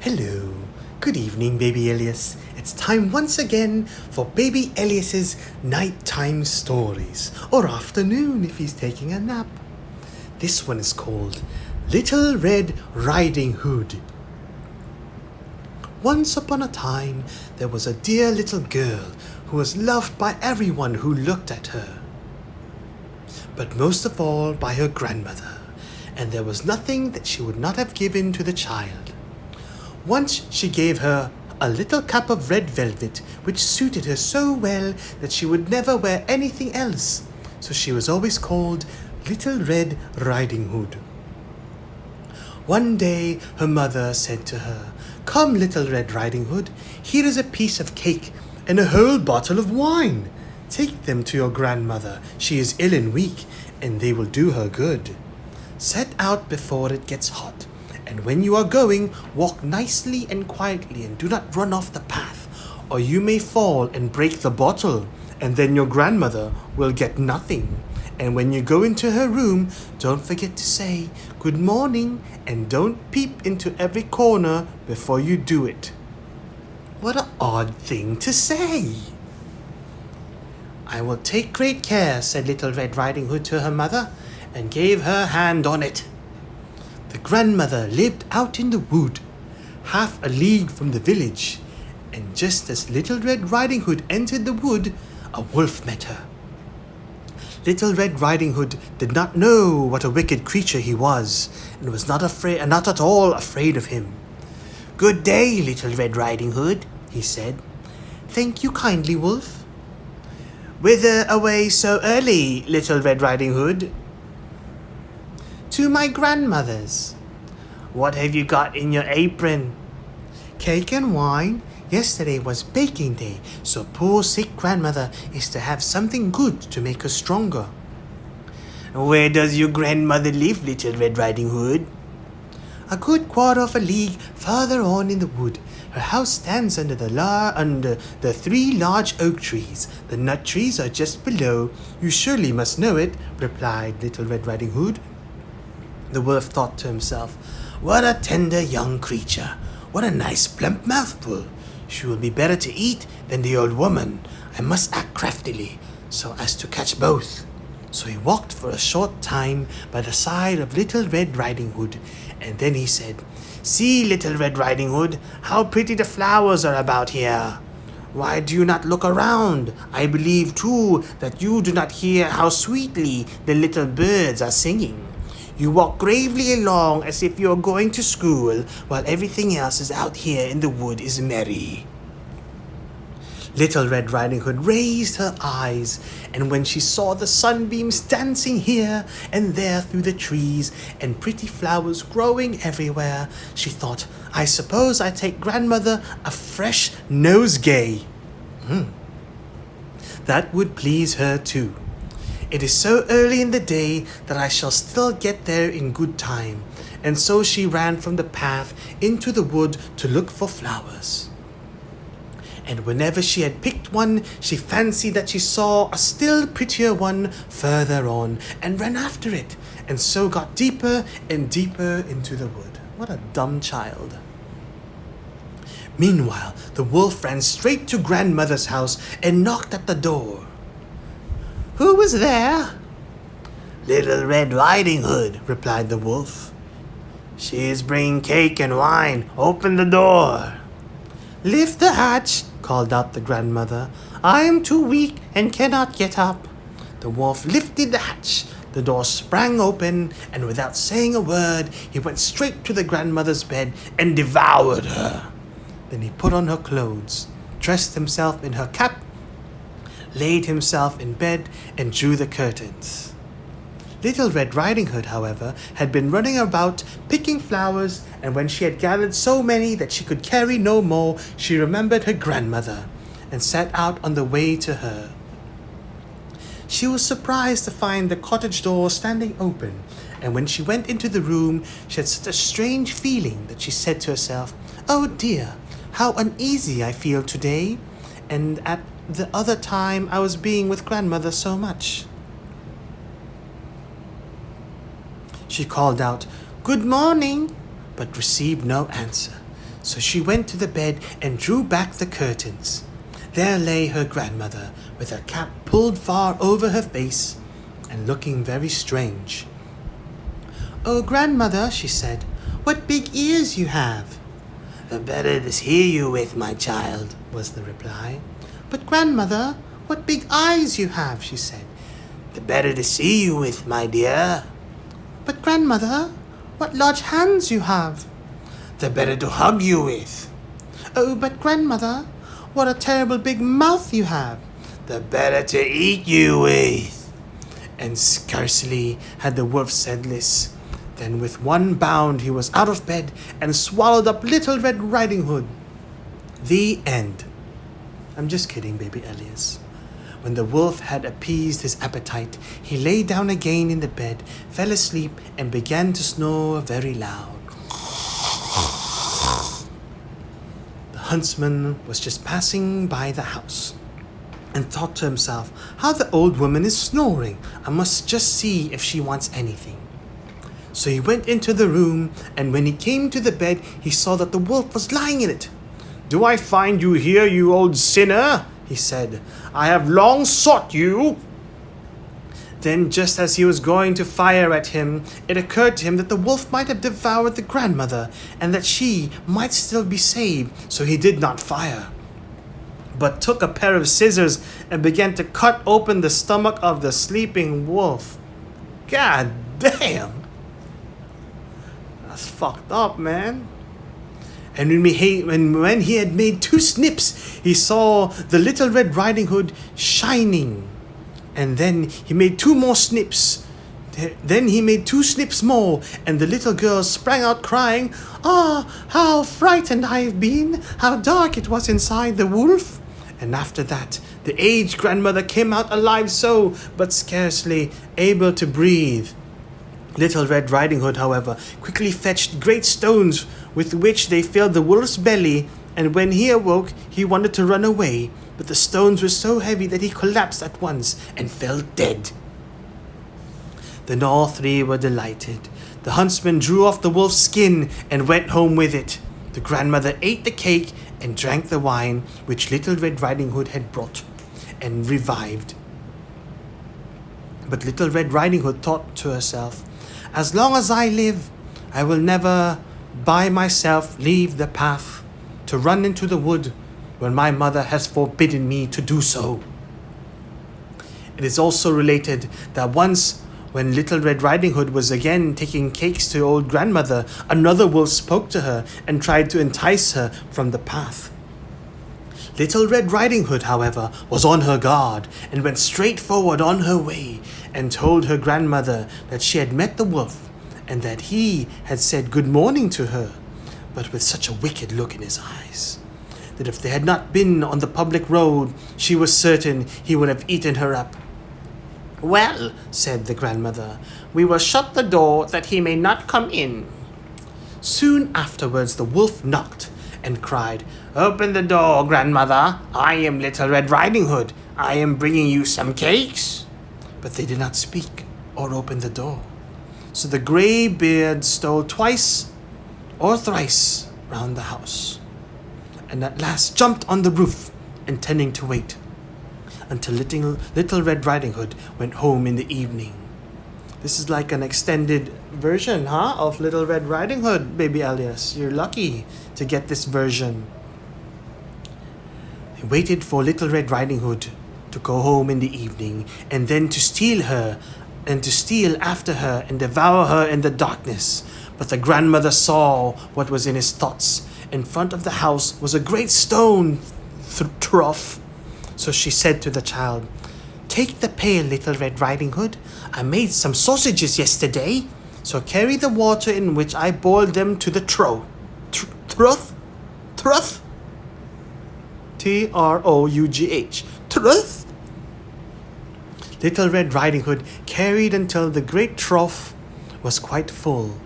Hello, good evening, baby Elias. It's time once again for baby Elias's nighttime stories, or afternoon if he's taking a nap. This one is called Little Red Riding Hood. Once upon a time, there was a dear little girl who was loved by everyone who looked at her, but most of all by her grandmother, and there was nothing that she would not have given to the child. Once she gave her a little cap of red velvet, which suited her so well that she would never wear anything else, so she was always called Little Red Riding Hood. One day her mother said to her, "Come, Little Red Riding Hood, here is a piece of cake and a whole bottle of wine. Take them to your grandmother. She is ill and weak, and they will do her good. Set out before it gets hot, and when you are going, walk nicely and quietly and do not run off the path, or you may fall and break the bottle, and then your grandmother will get nothing. And when you go into her room, don't forget to say good morning and don't peep into every corner before you do it." What an odd thing to say. "I will take great care," said Little Red Riding Hood to her mother, and gave her hand on it. The grandmother lived out in the wood, half a league from the village, and just as Little Red Riding Hood entered the wood, a wolf met her. Little Red Riding Hood did not know what a wicked creature he was, and was not at all afraid of him. "Good day, Little Red Riding Hood," he said. "Thank you kindly, wolf." "Whither away so early, Little Red Riding Hood?" "To my grandmother's." "What have you got in your apron?" "Cake and wine. Yesterday was baking day, so poor sick grandmother is to have something good to make her stronger." "Where does your grandmother live, Little Red Riding Hood?" "A good quarter of a league farther on in the wood. Her house stands under the 3 large oak trees. The nut trees are just below. You surely must know it," replied Little Red Riding Hood. The wolf thought to himself, "What a tender young creature! What a nice plump mouthful! She will be better to eat than the old woman. I must act craftily so as to catch both." So he walked for a short time by the side of Little Red Riding Hood, and then he said, "See, Little Red Riding Hood, how pretty the flowers are about here. Why do you not look around? I believe, too, that you do not hear how sweetly the little birds are singing. You walk gravely along as if you are going to school, while everything else is out here in the wood is merry." Little Red Riding Hood raised her eyes, and when she saw the sunbeams dancing here and there through the trees, and pretty flowers growing everywhere, she thought, "I suppose I take grandmother a fresh nosegay. That would please her too. It is so early in the day that I shall still get there in good time." And so she ran from the path into the wood to look for flowers. And whenever she had picked one, she fancied that she saw a still prettier one further on, and ran after it, and so got deeper and deeper into the wood. What a dumb child. Meanwhile, the wolf ran straight to grandmother's house and knocked at the door. "Who was there?" "Little Red Riding Hood," replied the wolf. "She is bringing cake and wine. Open the door." "Lift the hatch," called out the grandmother. "I am too weak and cannot get up." The wolf lifted the hatch. The door sprang open, and without saying a word, he went straight to the grandmother's bed and devoured her. Then he put on her clothes, dressed himself in her cap, laid himself in bed, and drew the curtains. Little Red Riding Hood, however, had been running about picking flowers, and when she had gathered so many that she could carry no more, she remembered her grandmother, and set out on the way to her. She was surprised to find the cottage door standing open, and when she went into the room, she had such a strange feeling that she said to herself, "Oh dear, how uneasy I feel today, and at the other time I was being with grandmother so much." She called out, "Good morning," but received no answer. So she went to the bed and drew back the curtains. There lay her grandmother, with her cap pulled far over her face and looking very strange. "Oh, grandmother," she said, "what big ears you have." "The better to hear you with, my child," was the reply. "But grandmother, what big eyes you have," she said. "The better to see you with, my dear." "But grandmother, what large hands you have." "The better to hug you with." "Oh, but grandmother, what a terrible big mouth you have." "The better to eat you with." And scarcely had the wolf said this, then with one bound he was out of bed and swallowed up Little Red Riding Hood. The end. I'm just kidding, baby Elias. When the wolf had appeased his appetite, he lay down again in the bed, fell asleep, and began to snore very loud. The huntsman was just passing by the house and thought to himself, "How the old woman is snoring. I must just see if she wants anything." So he went into the room, and when he came to the bed, he saw that the wolf was lying in it. "Do I find you here, you old sinner?" he said. "I have long sought you." Then, just as he was going to fire at him, it occurred to him that the wolf might have devoured the grandmother, and that she might still be saved, so he did not fire, but took a pair of scissors and began to cut open the stomach of the sleeping wolf. God damn! That's fucked up, man. And when he had made 2 snips, he saw the Little Red Riding Hood shining. And then he made 2 more snips. Then he made 2 snips more, and the little girl sprang out crying, "Ah, how frightened I've been! How dark it was inside the wolf!" And after that, the aged grandmother came out alive so, but scarcely able to breathe. Little Red Riding Hood, however, quickly fetched great stones with which they filled the wolf's belly, and when he awoke, he wanted to run away, but the stones were so heavy that he collapsed at once and fell dead. Then all 3 were delighted. The huntsman drew off the wolf's skin and went home with it. The grandmother ate the cake and drank the wine which Little Red Riding Hood had brought, and revived. But Little Red Riding Hood thought to herself, "As long as I live, I will never by myself leave the path to run into the wood when my mother has forbidden me to do so." It is also related that once, when Little Red Riding Hood was again taking cakes to old grandmother, another wolf spoke to her and tried to entice her from the path. Little Red Riding Hood, however, was on her guard and went straight forward on her way and told her grandmother that she had met the wolf and that he had said good morning to her, but with such a wicked look in his eyes, that if they had not been on the public road, she was certain he would have eaten her up. "Well," said the grandmother, "we will shut the door that he may not come in." Soon afterwards the wolf knocked and cried, "Open the door, grandmother. I am Little Red Riding Hood. I am bringing you some cakes." But they did not speak or open the door. So the grey beard stole twice or thrice round the house, and at last jumped on the roof, intending to wait until Little Red Riding Hood went home in the evening. This is like an extended version, of Little Red Riding Hood, baby Elias. You're lucky to get this version. They waited for Little Red Riding Hood to go home in the evening, and then to steal her, and to steal after her and devour her in the darkness. But the grandmother saw what was in his thoughts. In front of the house was a great stone trough. So she said to the child, "Take the pail, Little Red Riding Hood. I made some sausages yesterday, so carry the water in which I boiled them to the trough. Trough? Trough? Trough. Trough? Little Red Riding Hood carried until the great trough was quite full.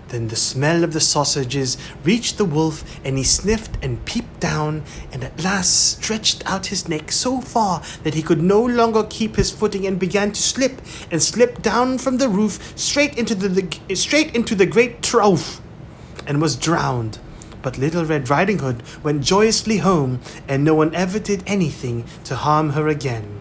Then the smell of the sausages reached the wolf, and he sniffed and peeped down, and at last stretched out his neck so far that he could no longer keep his footing, and began to slip and slip down from the roof straight into the great trough, and was drowned. But Little Red Riding Hood went joyously home, and no one ever did anything to harm her again.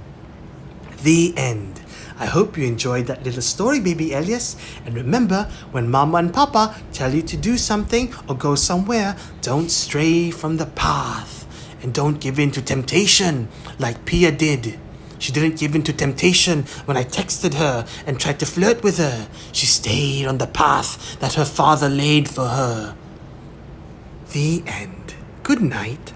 The end. I hope you enjoyed that little story, baby Elias. And remember, when Mama and Papa tell you to do something or go somewhere, don't stray from the path. And don't give in to temptation like Pia did. She didn't give in to temptation when I texted her and tried to flirt with her. She stayed on the path that her father laid for her. The end. Good night.